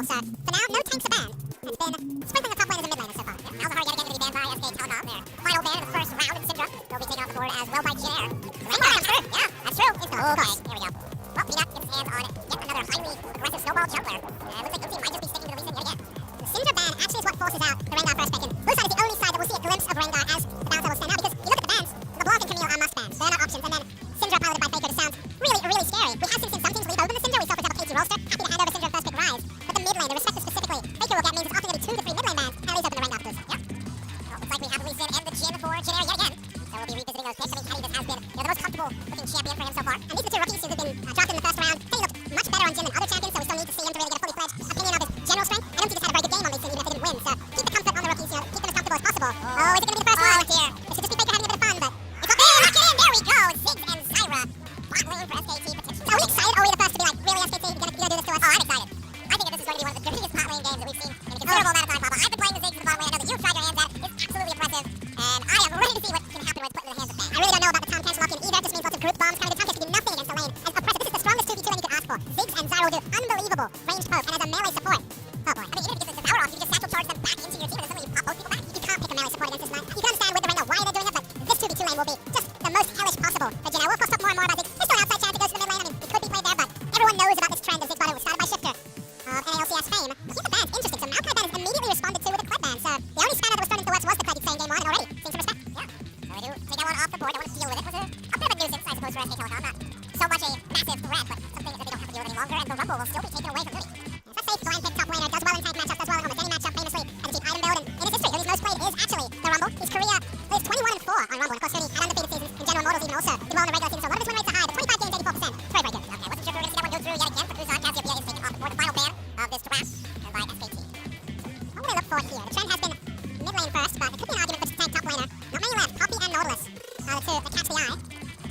so for now, no tanks are banned. It's been sprinkling the top laners and mid laners so far. Yeah, Malzahar yet again going to be banned by SKT. Their final ban in the first round, and Syndra will be taken off the board as well by Jin Air. Rengar comes through. Yeah, that's true. It's okay, here we go. Well, Peanut gets his hands on yet another highly aggressive snowball jungler. And looks like Uzi might just be sticking to the Lee Sin yet again. The Syndra ban actually is what forces out the Rengar first pick. And Blue side is the only side that will see a glimpse of Rengar as the bounce levels stand now, because you look at the bans, LeBlanc and Camille are must bans. They're not options. And then Syndra piloted by Faker just sounds really scary. We have seen some teams leave open the Syndra. We saw, for example, KT Rolster happy to hand over Syndra first pick Rise. But the mid lane, the Respector specifically, Faker will get means it's often going to be 2 to 3 mid lane bans. And leaves open the Rengar boost. Yep. Well, looks like we have Lee Sin and the Jin for Jin Air yet again. So we'll be revisiting those picks. I mean, Caddy just has been the most comfortable looking champion for him so far. And these are the two rookies who have been drafted in the first round. Caddy looked much better on Jin than other champions, so we still need to see him to really get a fully fledged opinion of his general strength. I don't think he's had a very good game on Lee Sin, even if they didn't win. So keep the comfort on the rookies, keep them as comfortable as possible. Oh, is it going to be the first one? Oh, dear. It should just be Faker having a bit of fun, but it's not there. Lock it in. There we go. Ziggs and Zyra. Bot lane for SKT potentially. Are we excited? Are we the first to be like, really, SKT, you're gonna do this to us? Oh, I'm excited. I think that this is going to be one of the biggest bot lane games that we've seen in a considerable amount of time, Papa. I've been playing the Ziggs in the bottom lane. I know that you've tried your hands at it. It's absolutely impressive. And I am ready to see what can happen when it's put in the hands of fans. I really don't know about the Tom cancel lock-in either. It just means lots of group bombs coming. The Tom can do nothing against the lane. As oppressive, this is the strongest 2v2 lane you could ask for. Ziggs and Zyra will do unbelievable ranged poke, and as a melee support. Oh boy. I mean, even if you get the tower off, you can just satchel charge them back into your team, and then suddenly you pop both people back. You can't pick a melee support against this line. You can understand with the Rengar why they're doing it, but this 2v2 lane will be just the most hellish possible for Jin Air. We'll of course talk more and more about Ziggs. There's still an outside chance it goes to the mid lane. I mean, it could be played there, but everyone knows about this trend of Ziggs bottom. It was started by Shifter of NALCS fame. Keep the bans interesting. So Maokai ban is immediately responded to with a Kled ban. So the only spanner that was thrown into the works was the Kled, you'd say, in game 1, and already seeing some respect. Yeah. So we do take that one off the board. Don't want to deal with it. Was a bit of a nuisance, I suppose, for SK Telecom. Not so much a massive threat, but something that they don't have to deal with any longer, and the Rumble will still be taken away from Louis. It's a safe blind pick top laner, does well in tank matchups, does well in almost any matchup, famously as a cheap item build, and in his history, who he's most played is actually the Rumble. His career is 21-4 on Rumble, and of course, Tony had undefeated seasons in general mortals, even also did well in the regular season, so a lot of his win rates are high, but 25 games, 84%. It's very good. Okay, wasn't sure if we were going to see that one go through yet again for Kuzan. Cassiopeia is taken off the board, the final ban of this draft, and by SKT. What would I look for here? The trend has been mid lane first, but it could be an argument for tank top laner. Not many left, Poppy and Nautilus are the two that catch the eye.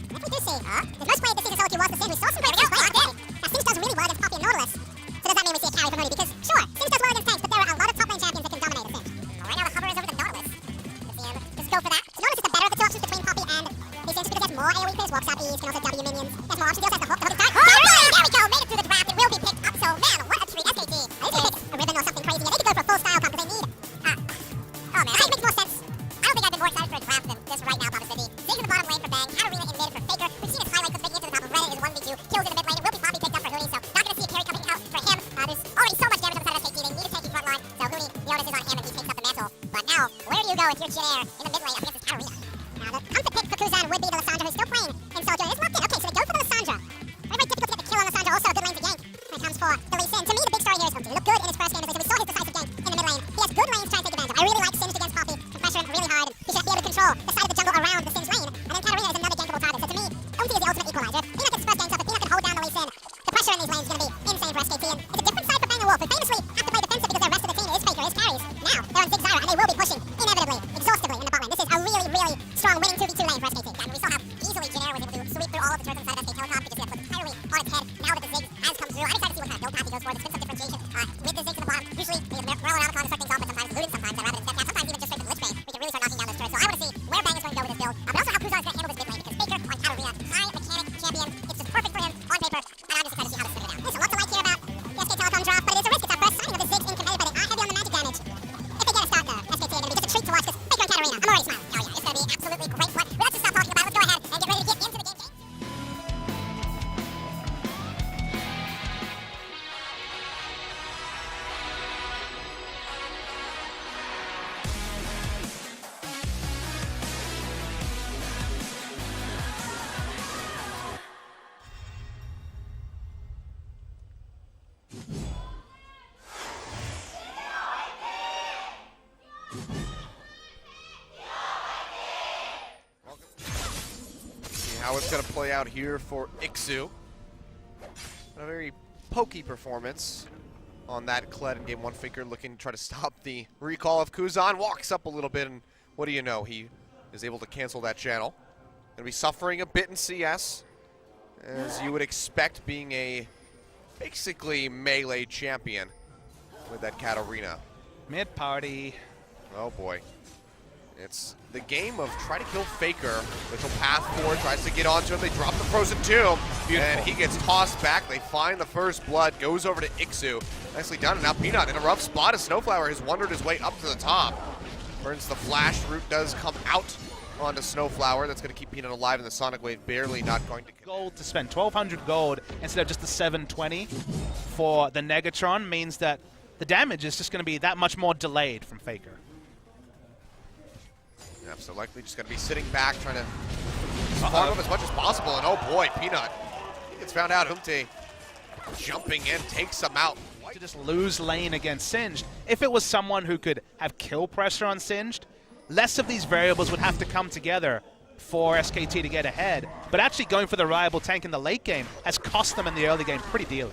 If we do see, the most played this season solo queue was the Sin, who saw some great games play today. Now, Sin does really well against Poppy and Nautilus. So does that mean we see a carry from Mooney? Because, sure, Sin does well against tanks, but there are a lot of top lane champions that can dominate a Sin. Well, right now the hover is over the Nautilus. Let's see him just go for that. So Nautilus is the better of the two options between Poppy and Lee Sin, just because he has more AoE plays, walks out E's, can also W minions. He has more options, he also has the hook, the hook is tight. There we go, made it through the draft, it will be picked up, so man, what a treat, SKT. I need to pick a ribbon or something crazy, and they could go for a full style comp, because they need, oh man, I think it makes more sense. I don't think I've been more excited for a draft than this right now, Papa City. Ziggs in the bottom lane for Bang, Katarina in mid for Faker. We've seen his highlights of making it to the top of Reddit is 1v2, kills in the mid lane, it will be Poppy picked up for Hooney, so not gonna see a carry coming out for him. There's already so much damage on the side of SKT, they need a tanky front line, so Hooney, the onus is on him and he takes up the mantle. But now, where do you go if you're Jin Air in the mid lane up against this Katarina? Now, the comfort pick for Kuzan would be the Lissandra, who's still playing in Soldier. It's locked in. Okay, so they go for the Lissandra. Very difficult to get the kill on Lissandra, also a good lane to gank when it comes for the Lee Sin. To me, the big story here is Humpty. He looked good in his first game as Lee Sin. We saw his decisive gank in the mid lane. He has good lanes to try and take advantage of. I really like Singed against Poppy. Can pressure him really hard, and he should be able to control the side of the jungle around the Singed lane. And then Katarina is another gankable target. So to me, Humpty is the ultimate equalizer. Peanut gets his first gank up, but Peanut can hold down the Lee Sin. The pressure in these lanes is going to be insane for SKT, and it's a different side for Bang & Wolf, who famously have to play defensive because their rest of the team is Faker, is carries. Now, they're on Ziggs Zyra, and they will be pushing inevitably, exhaustively in the bot lane. This is a really strong winning 2v2 lane for SKT. And we saw how easily Jin Air was able to sweep through all of the turrets on the side of SK Telecom, because he had put entirely on its head. Now that the Ziggs has come through, I'm excited to see what kind of build path he goes for. There's been some differentiation with the Ziggs in the bottom. Usually, they use Morellonomicon to start things off, but sometimes looting sometimes, rather than step down. Sometimes even just straight to the Lich Bane, we can really start knocking down those turrets. So I want to see where Bang is going to go with this build, but also how Kuzan is going to handle this mid lane, because Faker on Katarina, high mechanic champion, it's just perfect for him on paper, and I'm just excited to see how this is going to go down. There's a lot to like here about the SK Telecom draft, but it is a risk. It's our first signing of the Ziggs in competitive, but they are heavy on the magic damage. If they get a start though, SKT are going to be just a treat to watch, because Faker and Katarina, I'm already smiling. Oh yeah, it's going to be absolutely great. But let's just stop talking about it. Let's go ahead and get ready to get into the game. How it's going to play out here for Ixu. A very pokey performance on that Kled in game 1. Faker looking to try to stop the recall of Kuzan. Walks up a little bit, and what do you know? He is able to cancel that channel. Going to be suffering a bit in CS, as you would expect, being a basically melee champion with that Katarina. Mid party. Oh boy. It's the game of try to kill Faker, which will path forward, tries to get onto him. They drop the Frozen Tomb, and he gets tossed back. They find the first blood, goes over to Ixu. Nicely done, and now Peanut in a rough spot as Snowflower has wandered his way up to the top. Burns the flash, Root does come out onto Snowflower. That's going to keep Peanut alive in the Sonic Wave, barely not going to connect. Gold to spend, 1,200 gold instead of just the 720 for the Negatron means that the damage is just going to be that much more delayed from Faker. Yeah, so likely just going to be sitting back, trying to farm him as much as possible. And oh boy, Peanut, he gets found out. Humte jumping in, takes him out. To just lose lane against Singed. If it was someone who could have kill pressure on Singed, less of these variables would have to come together for SKT to get ahead. But actually going for the reliable tank in the late game has cost them in the early game pretty dearly.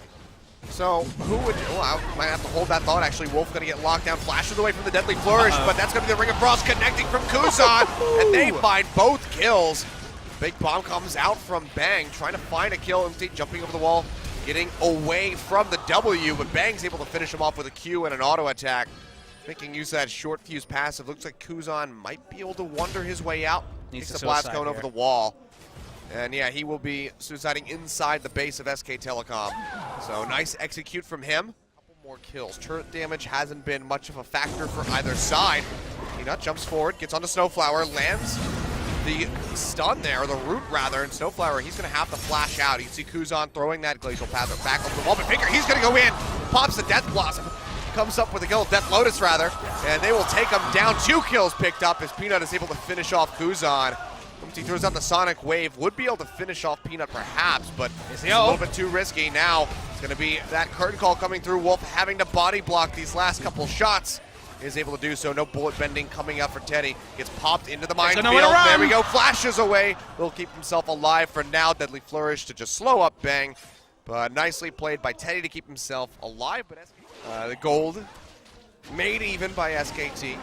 So who would, I might have to hold that thought actually. Wolf gonna get locked down, flashes away from the Deadly Flourish, but that's gonna be the Ring of Frost connecting from Kuzan, and they find both kills. Big bomb comes out from Bang, trying to find a kill, jumping over the wall, getting away from the W, but Bang's able to finish him off with a Q and an auto attack. Making use of that short fuse passive. Looks like Kuzan might be able to wander his way out. Takes the blast cone over the wall. And yeah, he will be suiciding inside the base of SK Telecom. So nice execute from him. Couple more kills. Turret damage hasn't been much of a factor for either side. Peanut jumps forward, gets onto Snowflower, lands the stun there, or the root rather, and Snowflower, he's going to have to flash out. You can see Kuzan throwing that Glacial Path back over the wall, but Faker, he's going to go in, pops the Death Blossom, comes up with a kill, Death Lotus rather, and they will take him down. 2 kills picked up as Peanut is able to finish off Kuzan. He throws out the Sonic Wave, would be able to finish off Peanut perhaps, but it's a little bit too risky. Now it's going to be that curtain call coming through. Wolf having to body block these last couple shots. Is able to do so. No bullet bending coming up for Teddy. Gets popped into the minefield. There we go. Flashes away. Will keep himself alive for now. Deadly Flourish to just slow up Bang. But nicely played by Teddy to keep himself alive. But the gold made even by SKT.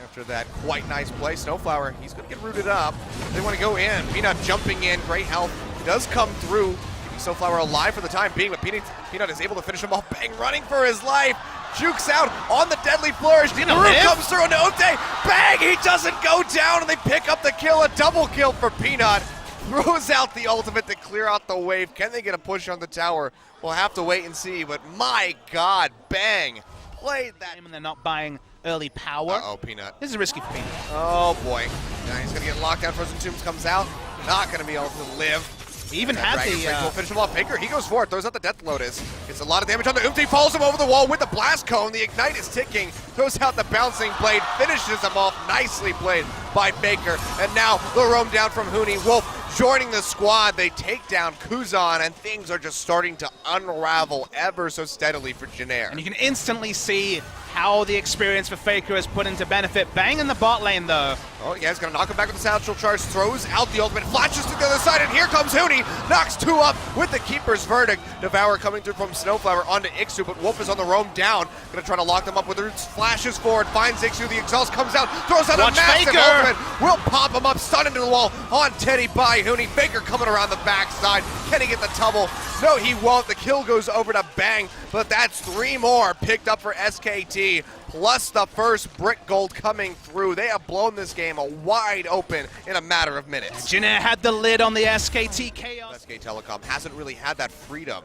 After that quite nice play, Snowflower, he's going to get rooted up. They want to go in. Peanut jumping in. Great health. He does come through. Snowflower alive for the time being, but Peanut is able to finish him off. Bang running for his life. Jukes out on the Deadly Flourish. The root comes through into Umte. Bang! He doesn't go down, and they pick up the kill. A double kill for Peanut. Throws out the ultimate to clear out the wave. Can they get a push on the tower? We'll have to wait and see, but my God, Bang played that. And they're not buying early power. Uh-oh, Peanut. This is risky for Peanut. Oh, boy. Now he's going to get locked down. Frozen Tombs comes out. Not going to be able to live. He even had will finish him off. Faker, he goes for it, throws out the Death Lotus. Gets a lot of damage on the Umti, falls him over the wall with the Blast Cone. The Ignite is ticking, throws out the Bouncing Blade, finishes him off. Nicely played by Faker. And now the roam down from Huni. Wolf joining the squad. They take down Kuzan, and things are just starting to unravel ever so steadily for Janair. And you can instantly see how the experience for Faker is put into benefit. Bang in the bot lane, though. Oh, yeah, he's going to knock him back with the Satchel Charge, throws out the ultimate, flashes to the other side, and here comes Huni, knocks 2 up with the Keeper's Verdict. Devour coming through from Snowflower onto Ixu, but Wolf is on the roam down. Going to try to lock them up with roots, flashes forward, finds Ixu, the exhaust comes out, throws out a massive ultimate, will pop him up, stun into the wall on Teddy by Huni. Faker coming around the backside. Can he get the tumble? No, he won't. The kill goes over to Bang, but that's 3 more picked up for SKT. Plus the first brick gold coming through. They have blown this game wide open in a matter of minutes. Janair had the lid on the SKT Chaos. SK Telecom hasn't really had that freedom.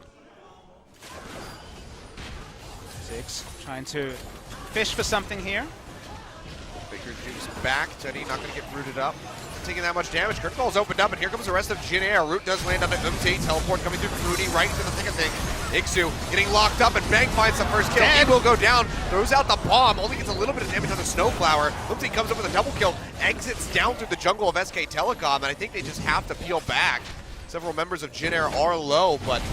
6 trying to fish for something here. Faker jukes back. Teddy not going to get rooted up. Taking that much damage. Curtain Call's opened up, and here comes the rest of Janair. Root does land on the Umte. Teleport coming through Rudy right into the thick of things. Ixu getting locked up, and Bang finds the first kill. He will go down, throws out the bomb, only gets a little bit of damage on the Snowflower. Umte comes up with a double kill, exits down through the jungle of SK Telecom, and I think they just have to peel back. Several members of Janair are low, but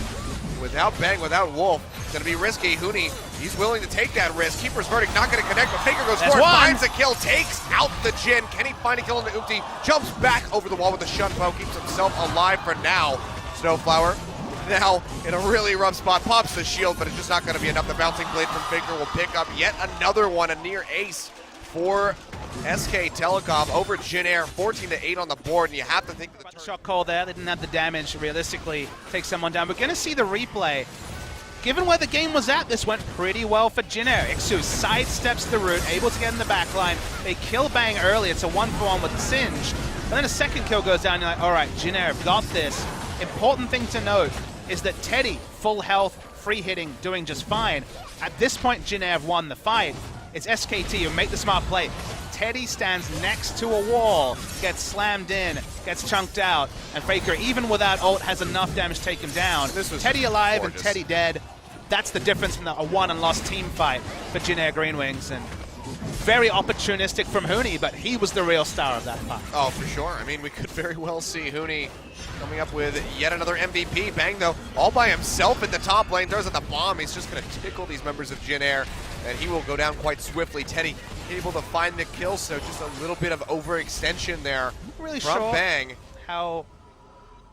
without Bang, without Wolf, it's going to be risky. Huni, he's willing to take that risk. Keeper's Verdict not going to connect, but Faker goes forward, finds a kill, takes out the Jin. Can he find a kill on the Umti? Jumps back over the wall with the Shun Bow, keeps himself alive for now. Snowflower now in a really rough spot, pops the shield, but it's just not going to be enough. The Bouncing Blade from Faker will pick up yet another one, a near ace for SK Telecom over Janair, 14-8 on the board, and you have to think that the shot call there. They didn't have the damage to realistically take someone down. We're going to see the replay given where the game was at, this went pretty well for Jin Air. Ixu sidesteps the route, able to get in the back line. They kill Bang early. It's a 1-for-1 with Singed. And then a second kill goes down. You're like, all right, Jin Air got this. Important thing to note is that Teddy, full health, free hitting, doing just fine. At this point, Jin Air have won the fight. It's SKT who make the smart play. Teddy stands next to a wall, gets slammed in, gets chunked out, and Faker, even without ult, has enough damage to take him down. This was Teddy alive gorgeous. and Teddy dead. That's the difference from a won and lost team fight for Jin Air Green Wings. And very opportunistic from Huni, but he was the real star of that fight. Oh, for sure. I mean, we could very well see Huni coming up with yet another MVP. Bang, though, all by himself in the top lane, throws out the bomb. He's just going to tickle these members of Jin Air, and he will go down quite swiftly. Teddy able to find the kill, so just a little bit of overextension there Really from sure Bang. how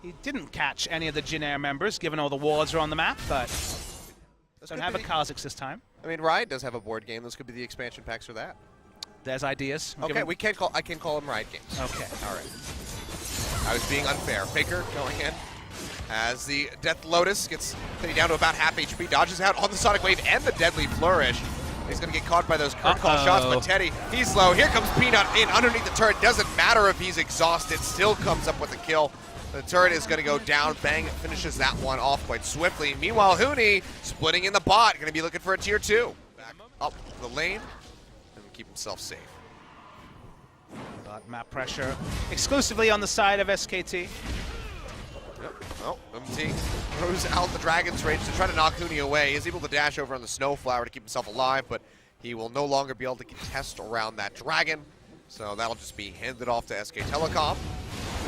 he didn't catch any of the Jin Air members, given all the wards are on the map, but don't have a Kha'Zix this time. I mean, Riot does have a board game. Those could be the expansion packs for that. There's ideas. Okay, we can't call. I can call them Riot games. Okay. All right. I was being unfair. Faker going in as the Death Lotus gets Teddy down to about half HP, dodges out on the Sonic Wave and the Deadly Flourish. He's going to get caught by those current call shots, but Teddy, he's low. Here comes Peanut in underneath the turret. Doesn't matter if he's exhausted, still comes up with the kill. The turret is going to go down. Bang finishes that one off quite swiftly. Meanwhile, Huni splitting in the bot, going to be looking for a tier 2. Back up the lane and keep himself safe. But map pressure exclusively on the side of SKT. Yep. Oh, MT throws out the Dragon's Rage to try to knock Huni away. He's able to dash over on the Snowflower to keep himself alive, but he will no longer be able to contest around that Dragon. So that'll just be handed off to SK Telecom.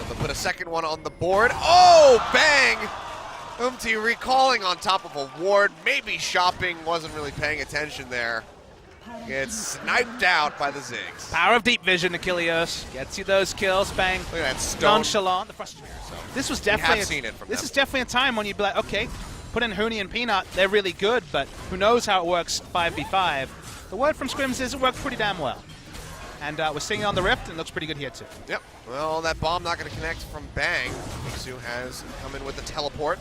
They'll put a second one on the board. Oh, Bang! MT recalling on top of a ward. Maybe shopping, wasn't really paying attention there. Gets sniped out by the Ziggs. Power of deep vision, Achilles. Gets you those kills, Bang. Look at that stone. Nonchalant. The frustration. This was definitely seen it from this them. is definitely a time when you'd be like, okay, put in Huni and Peanut, they're really good, but who knows how it works 5v5. The word from Scrims is it worked pretty damn well. And we're seeing it on the Rift, and it looks pretty good here too. Yep. Well, that bomb not going to connect from Bang. Ixu has come in with the teleport.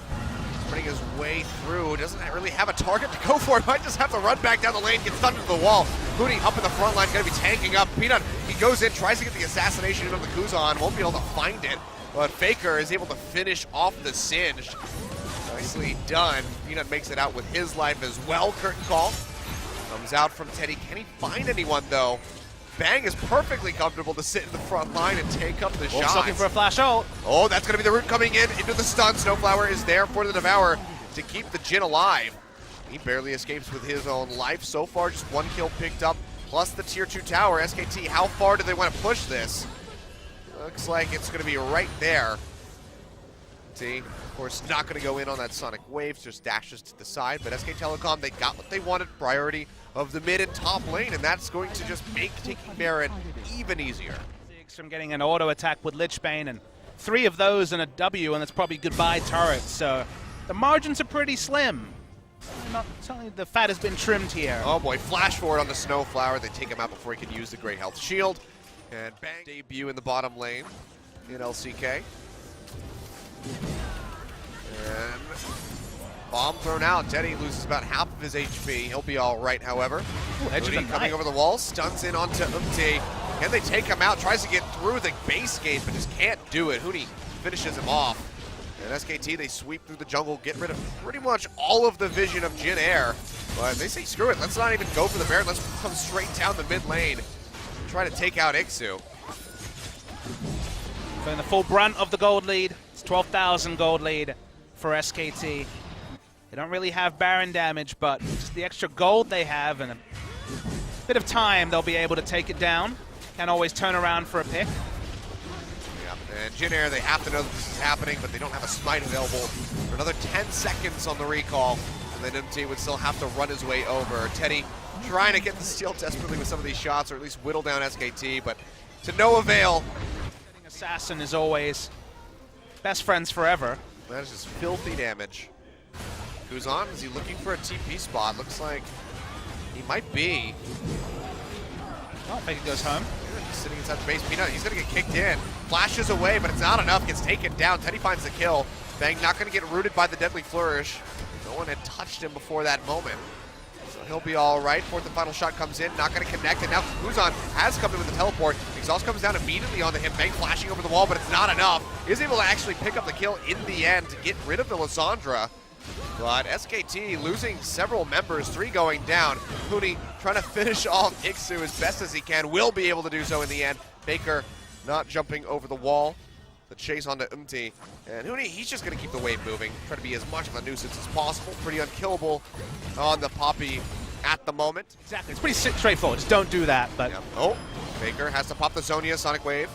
Running his way through. Doesn't really have a target to go for. Might just have to run back down the lane, get stunned to the wall. Huni up in the front line, going to be tanking up. Peanut, he goes in, tries to get the assassination of the Kuzan. Won't be able to find it. But Faker is able to finish off the Singed. Nicely done. Peanut makes it out with his life as well. Curtain call comes out from Teddy. Can he find anyone, though? Bang is perfectly comfortable to sit in the front line and take up the shots. Looking for a flash ult. Oh, that's going to be the root coming in into the stun. Snowflower is there for the Devourer to keep the Jin alive. He barely escapes with his own life. So far, just one kill picked up, plus the tier 2 tower. SKT, how far do they want to push this? Looks like it's going to be right there. See, of course, not going to go in on that Sonic Wave, just dashes to the side. But SK Telecom, they got what they wanted, priority of the mid and top lane, and that's going to just make taking Baron even easier. From getting an auto attack with Lichbane, and 3 of those and a W, and it's probably goodbye turret. So the margins are pretty slim. Certainly the fat has been trimmed here. Oh boy, flash forward on the Snowflower. They take him out before he can use the Great Health Shield. And Bang debut in the bottom lane in LCK. And bomb thrown out. Teddy loses about half of his HP. He'll be all right, however. Edge of the coming over the wall, stuns in onto Umti. Can they take him out? Tries to get through the base gate, but just can't do it. Huni finishes him off. And SKT, they sweep through the jungle, get rid of pretty much all of the vision of Jin Air. But they say, screw it, let's not even go for the Baron. Let's come straight down the mid lane. Try to take out Ixu. Feeling the full brunt of the gold lead. It's 12,000 gold lead for SKT. They don't really have Baron damage, but just the extra gold they have and a bit of time, they'll be able to take it down. Can always turn around for a pick. Yeah, and Jin Air, they have to know that this is happening, but they don't have a smite available for another 10 seconds on the recall. And then MT would still have to run his way over. Teddy trying to get the steal desperately with some of these shots, or at least whittle down SKT, but to no avail. Assassin is always best friends forever. That is just filthy damage. Kuzan, is he looking for a TP spot? Looks like he might be. Oh, Faker goes home. Yeah, he's sitting inside the base. Peanut, he's going to get kicked in. Flashes away, but it's not enough. Gets taken down. Teddy finds the kill. Bang not going to get rooted by the Deadly Flourish. No one had touched him before that moment. So he'll be all right. Fourth and final shot comes in, not going to connect, and now Kuzan has come in with the teleport. Exhaust comes down immediately onto him. Bang flashing over the wall, but it's not enough. He's able to actually pick up the kill in the end to get rid of the Lysandra. But SKT losing several members, 3 going down. Huni trying to finish off Iksu as best as he can, will be able to do so in the end. Faker not jumping over the wall. The chase onto Umti. And Huni, he's just going to keep the wave moving, try to be as much of a nuisance as possible. Pretty unkillable on the Poppy at the moment. Exactly, it's pretty straightforward. Just don't do that. But Oh, Faker has to pop the Zonia Sonic Wave.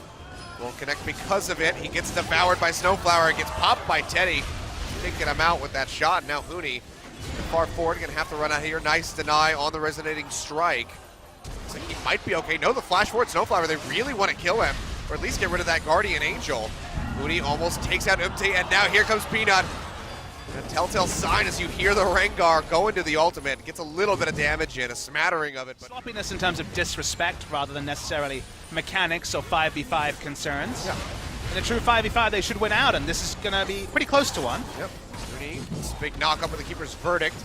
Won't connect because of it. He gets devoured by Snowflower, gets popped by Teddy. Taking him out with that shot. Now Huni, far forward, gonna have to run out here. Nice deny on the resonating strike. Looks like he might be okay. No, the flash forward Snowflower. They really want to kill him, or at least get rid of that Guardian Angel. Huni almost takes out Umti, and now here comes Peanut. A telltale sign as you hear the Rengar go into the ultimate. Gets a little bit of damage in, a smattering of it. But sloppiness in terms of disrespect rather than necessarily mechanics or 5v5 concerns. yeah. In a true 5v5, they should win out, and this is going to be pretty close to one. Yep. Huni, this big knock up with the keeper's verdict.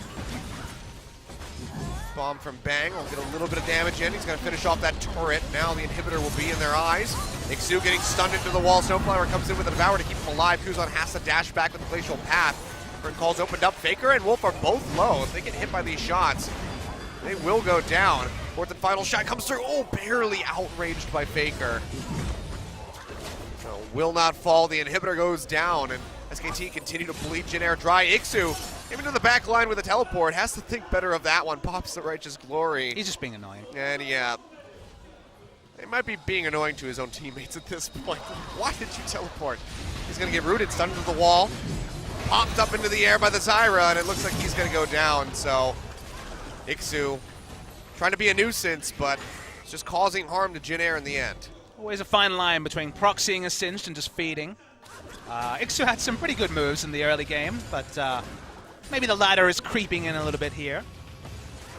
Bomb from Bang will get a little bit of damage in. He's going to finish off that turret. Now the inhibitor will be in their eyes. Iksu getting stunned into the wall. Snowflower comes in with a devour to keep him alive. Kuzan has to dash back with the glacial path. Different calls opened up. Faker and Wolf are both low. If they get hit by these shots, they will go down. Fourth and final shot comes through. Oh, barely outraged by Faker. So will not fall. The inhibitor goes down, and SKT continue to bleed Jin Air dry. Iksu came into the back line with a teleport. Has to think better of that one. Pops the Righteous Glory. He's just being annoying. And yeah, it might be being annoying to his own teammates at this point. Why did you teleport? He's going to get rooted, stunned to the wall. Popped up into the air by the Zyra, and it looks like he's going to go down. So Iksu trying to be a nuisance, but it's just causing harm to Jin Air in the end. Always a fine line between proxying a Singed and just feeding. Iksu had some pretty good moves in the early game, but maybe the ladder is creeping in a little bit here.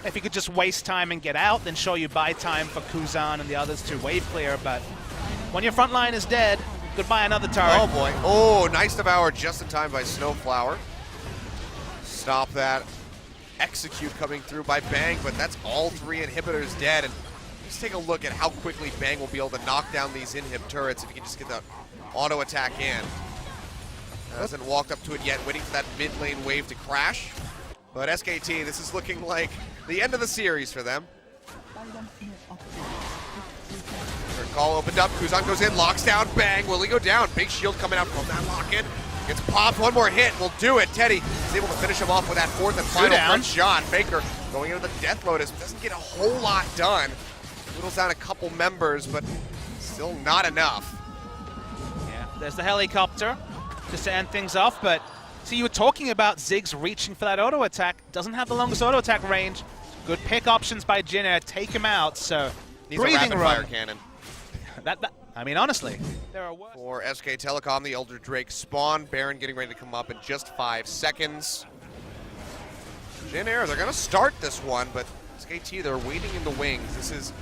If you could just waste time and get out, then sure, you buy time for Kuzan and the others to wave clear, but when your front line is dead, goodbye another turret. Oh boy. Oh, nice devour just in time by Snowflower. Stop that. Execute coming through by Bang, but that's all 3 inhibitors dead. And let's take a look at how quickly Bang will be able to knock down these inhib turrets if he can just get that auto attack in. Hasn't walked up to it yet, waiting for that mid lane wave to crash. But SKT, this is looking like the end of the series for them. Third call opened up, Kuzan goes in, locks down, Bang, will he go down? Big shield coming out from that lock-in. Gets popped, one more hit, will do it. Teddy is able to finish him off with that fourth and final front shot. Faker going into the Death Lotus, doesn't get a whole lot done. Whittles down a couple members, but still not enough. Yeah, there's the helicopter just to end things off, but see, you were talking about Ziggs reaching for that auto attack. Doesn't have the longest auto attack range. Good pick options by Jin Air, take him out, so Needs a breathing rapid run. fire cannon. I mean, honestly, there are worse. For SK Telecom, the Elder Drake spawn. Baron getting ready to come up in just 5 seconds. Jin Air, they're going to start this one, but SKT, they're waiting in the wings. This is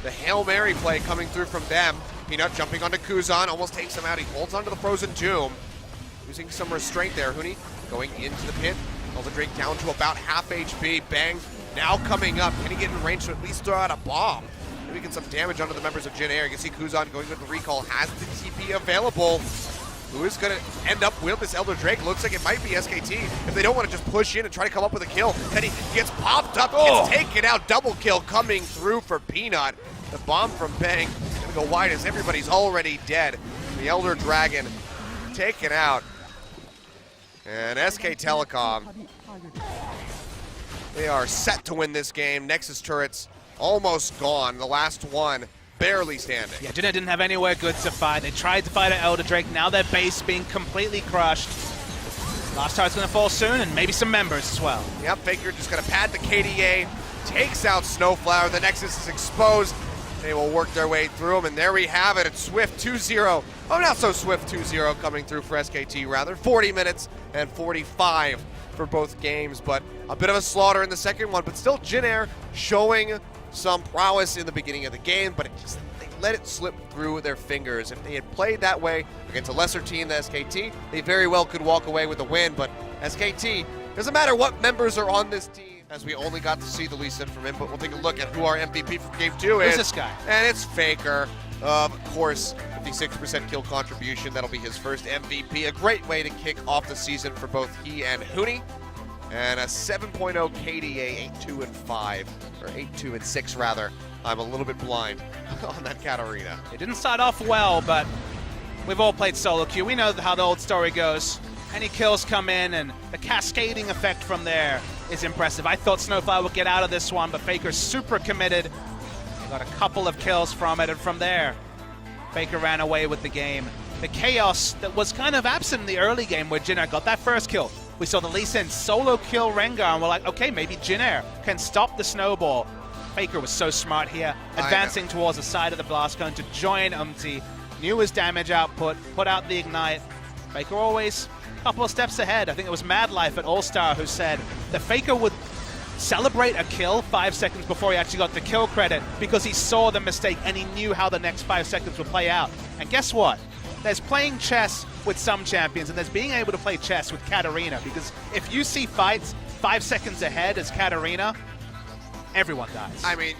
the Hail Mary play coming through from them. Peanut jumping onto Kuzan, almost takes him out. He holds onto the Frozen Tomb. Using some restraint there. Huni going into the pit. Elder Drake down to about half HP. Bang now coming up. Can he get in range to at least throw out a bomb? Maybe get some damage onto the members of Jin Air. You can see Kuzan going with the recall. Has the TP available. Who is going to end up with this Elder Drake? Looks like it might be SKT if they don't want to just push in and try to come up with a kill. Then he gets popped up, gets taken out. Double kill coming through for Peanut. The bomb from Bang going to go wide as everybody's already dead. The Elder Dragon taken out. And SK Telecom, they are set to win this game. Nexus turrets almost gone. The last one barely standing. Yeah, Jin Air didn't have anywhere good to fight. They tried to fight at Elder Drake. Now their base being completely crushed. Last turret's going to fall soon, and maybe some members as well. Yep, Faker just going to pad the KDA, takes out Snowflower. The Nexus is exposed. They will work their way through them, and there we have it. It's Swift 2-0. Oh, not so Swift 2-0 coming through for SKT, rather. 40 minutes and 45 for both games, but a bit of a slaughter in the second one. But still, Jin Air showing some prowess in the beginning of the game, but they let it slip through their fingers. If they had played that way against a lesser team than SKT, they very well could walk away with a win, but SKT Doesn't matter what members are on this team, as we only got to see the Lee Sin from him, but we'll take a look at who our MVP from Game 2 is. Who's this guy? And it's Faker. Of course, 56% kill contribution. That'll be his first MVP. A great way to kick off the season for both he and Huni. And a 7.0 KDA, 8-2 and 5, or 8-2 and 6 rather. I'm a little bit blind on that Katarina. It didn't start off well, but we've all played solo queue. We know how the old story goes. Any kills come in, and the cascading effect from there is impressive. I thought Snowfire would get out of this one, but Faker's super committed. He got a couple of kills from it, and from there, Faker ran away with the game. The chaos that was kind of absent in the early game where Jin Air got that first kill. We saw the Lee Sin solo kill Rengar, and we're like, okay, maybe Jin Air can stop the snowball. Faker was so smart here, advancing towards the side of the blast cone to join Umti. Knew his damage output, put out the ignite. Faker always a couple of steps ahead. I think it was Mad Life at All-Star who said that Faker would celebrate a kill 5 seconds before he actually got the kill credit because he saw the mistake and he knew how the next 5 seconds would play out. And guess what? There's playing chess with some champions, and there's being able to play chess with Katarina, because if you see fights 5 seconds ahead as Katarina, everyone dies. I mean,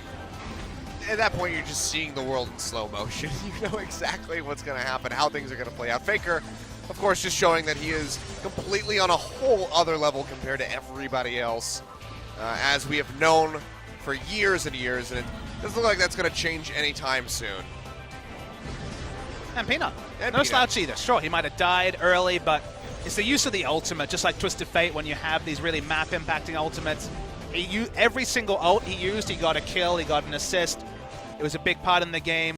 at that point, you're just seeing the world in slow motion. You know exactly what's going to happen, how things are going to play out. Faker, of course, just showing that he is completely on a whole other level compared to everybody else, as we have known for years and years, and it doesn't look like that's going to change anytime soon. And Peanut. And no Peanut. slouch either. Sure, he might have died early, but it's the use of the ultimate, just like Twisted Fate when you have these really map-impacting ultimates. Every single ult he used, he got a kill, he got an assist. It was a big part in the game.